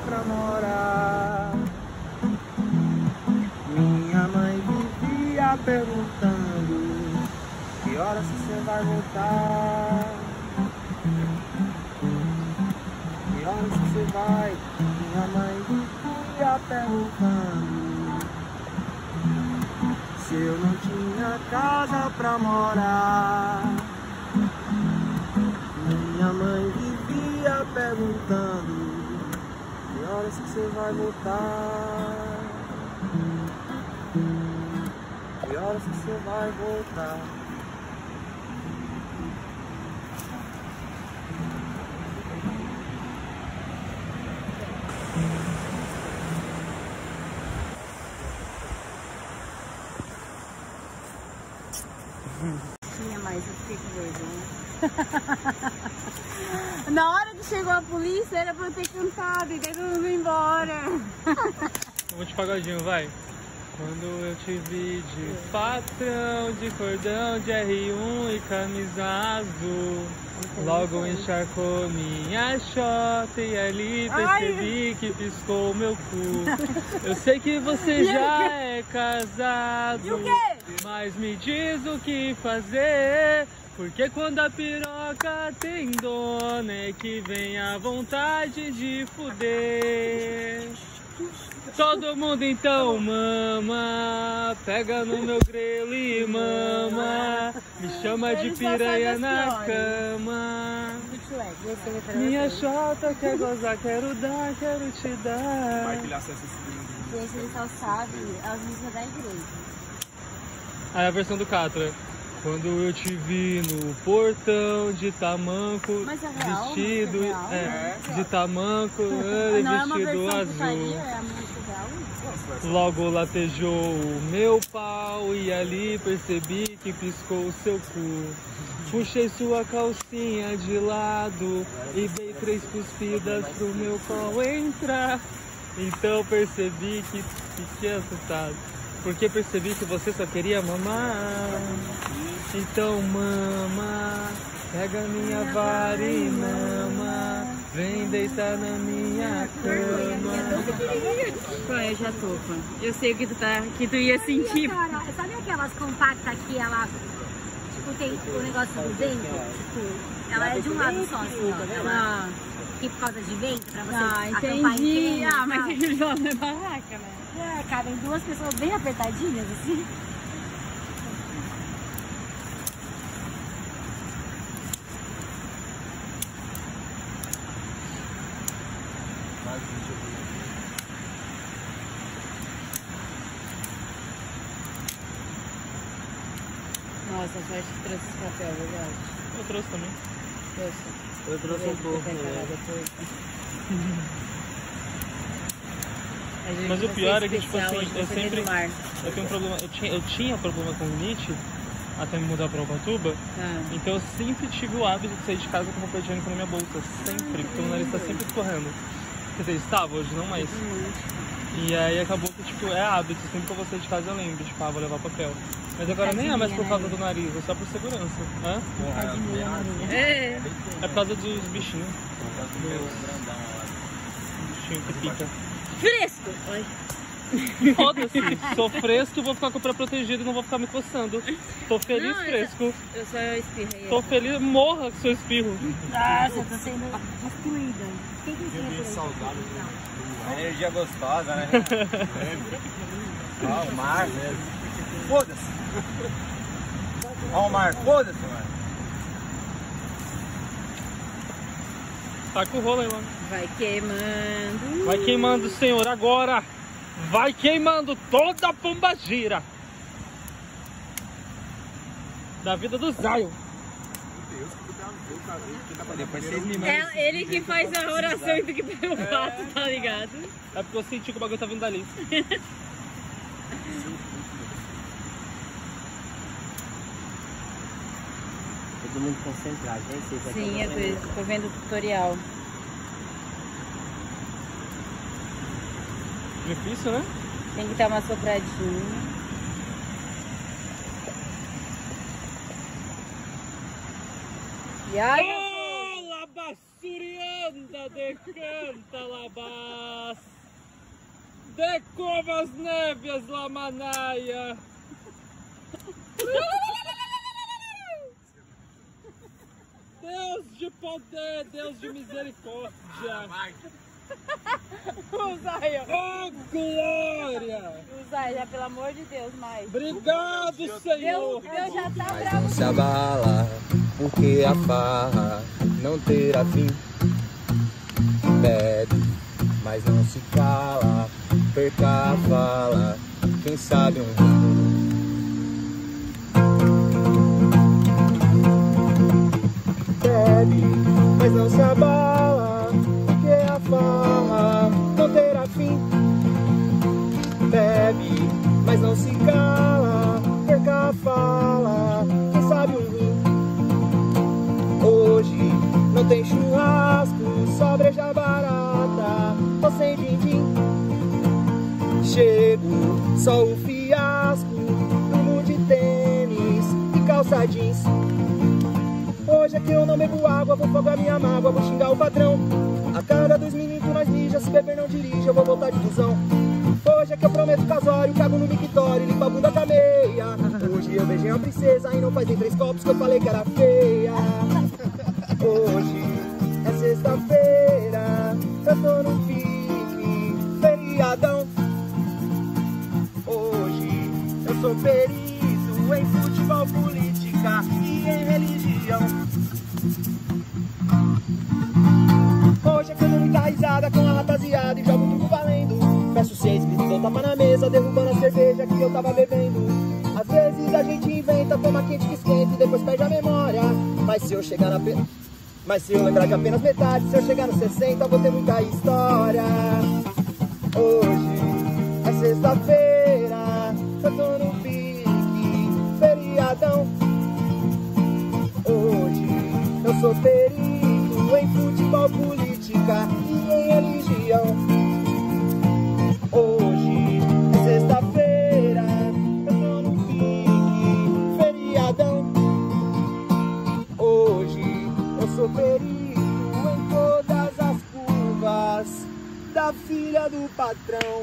pra morar. Minha mãe vivia perguntando que horas você vai voltar. Que horas você vai? Minha mãe vivia perguntando se eu não tinha casa pra morar. Minha mãe vivia perguntando que horas que você vai voltar. Que horas que você vai voltar. Mas eu fiquei com vergonha. Na hora que chegou a polícia era pra eu ter cantado e daí todo mundo embora. Vamos de pagodinho, vai. Quando eu te vi de patrão, de cordão, de R1 e camisa azul, logo encharcou minha xota e ali percebi que piscou meu cu. Eu sei que você já é casado, E o quê? mas me diz o que fazer, porque quando a piroca tem dona é que vem a vontade de fuder. Todo mundo então mama, pega no meu grelo e mama, me chama de piranha na cama. Minha xota quer gozar, quero dar, quero te dar. Vai que ele acessa esse vídeo. Gente, ele só sabe as músicas da igreja. Aí a versão do Catra. Quando eu te vi no portão de tamanco, Mas é real, vestido é real, de tamanco, Não é uma vestido versão azul. putaria, é a música real. Logo latejou o meu pau e ali percebi que piscou o seu cu. Puxei sua calcinha de lado e dei 3 cuspidas pro meu pau entrar. Então percebi que fiquei assustado, porque percebi que você só queria mamar. Então mama, pega minha vara e mama, vem deitar na minha cama. Pô, eu já tô, pô. Eu sei o que tu ia sentir. Cara, sabe aquelas compactas que ela, tipo, tem o negócio do vento? Tipo, ela é de um lado só, assim, ó. Ela, que por causa de vento, pra você acampar em Entendi. cima, Mas sabe? aquele jogo é barraca, né? É, cabem 2 pessoas bem apertadinhas, assim. Nossa, acho que trouxe esse papel, verdade. Eu trouxe também. Eu trouxe um pouco. Mas o pior é que, tipo assim, eu sempre... Mar. Eu tenho um problema, eu tinha problema com rinite até me mudar pra Ubatuba, então eu sempre tive o hábito de sair de casa com papel higiênico na minha bolsa, sempre, porque o nariz tá sempre escorrendo. Quer dizer, estava, hoje não mais. E aí acabou que, tipo, é hábito, sempre que eu vou sair de casa eu lembro, tipo, vou levar papel. Mas agora nem é mais por causa do nariz, é só por segurança. Hã? É. É por causa dos bichinhos. Bichinho que pica. Fresco! Oi. Foda-se, sou fresco e vou ficar com o pé protegido e não vou ficar me coçando. Tô feliz, Não, fresco. Eu só espirrei. Tô feliz, morra com seu espirro. Nossa, eu tô sendo destruída. Quem que ensina por aí? Saudável. Energia gostosa, né? Ó, o mar mesmo. Foda-se. Ó o mar, foda-se, mano. Tá com o rolo aí, mano. Vai queimando. Vai queimando, senhor, agora. Vai queimando toda a pombagira da vida do Zaio. Depois vocês me mandam. É ele que faz a oração e tu que pega o pato, tá ligado? É porque eu senti que o bagulho tá vindo dali. Todo mundo concentrado, gente. Sim, eu tô vendo o tutorial. Difícil, né? Tem que dar uma sopradinha. E aí, Oh, labassurianda decanta labar. de Covas Neves, Lamanaia. Deus de poder, Deus de misericórdia. Usaia. Oh, glória. Usaia, pelo amor de Deus, mais. Obrigado, Senhor. Deus já tá Mas bravo. não se abala, porque a farra não terá fim. Bebe, mas não se cala, perca a fala, quem sabe Bebe, mas não se abala, porque a farra não terá fim. Bebe, mas não se cala, perca a fala, quem sabe Hoje não tem churrasco, só breja barata, tô sem din-din. Chego, só o fiasco, rumo de tênis e calça jeans. Hoje é que eu não bebo água, vou fogar minha mágoa, vou xingar o patrão. A cada 2 minutos nós mija, se beber não dirige, eu vou voltar de busão. Hoje é que eu prometo casório, cago no mictório, limpo a bunda com a meia. Hoje eu beijei uma princesa e não faz nem 3 copos que eu falei que era feia. Hoje é sexta-feira, eu tô no pique, feriadão. Hoje eu sou perito em futebol, política e em religião. Hoje é que eu dou muita risada com a rapaziada e jogo tudo valendo. Peço 6, dou tapa na mesa, derrubando a cerveja que eu tava bebendo. Às vezes a gente inventa, toma quente que esquenta e depois perde a memória. Mas se eu lembrar de apenas metade, se eu chegar nos 60, eu vou ter muita história. Hoje é sexta-feira, eu tô no pique, feriadão. Hoje eu sou perito em futebol, política e em religião. Hoje é sexta-feira, eu tô no pique, feriadão. Hoje eu sou perito em todas as curvas da filha do patrão.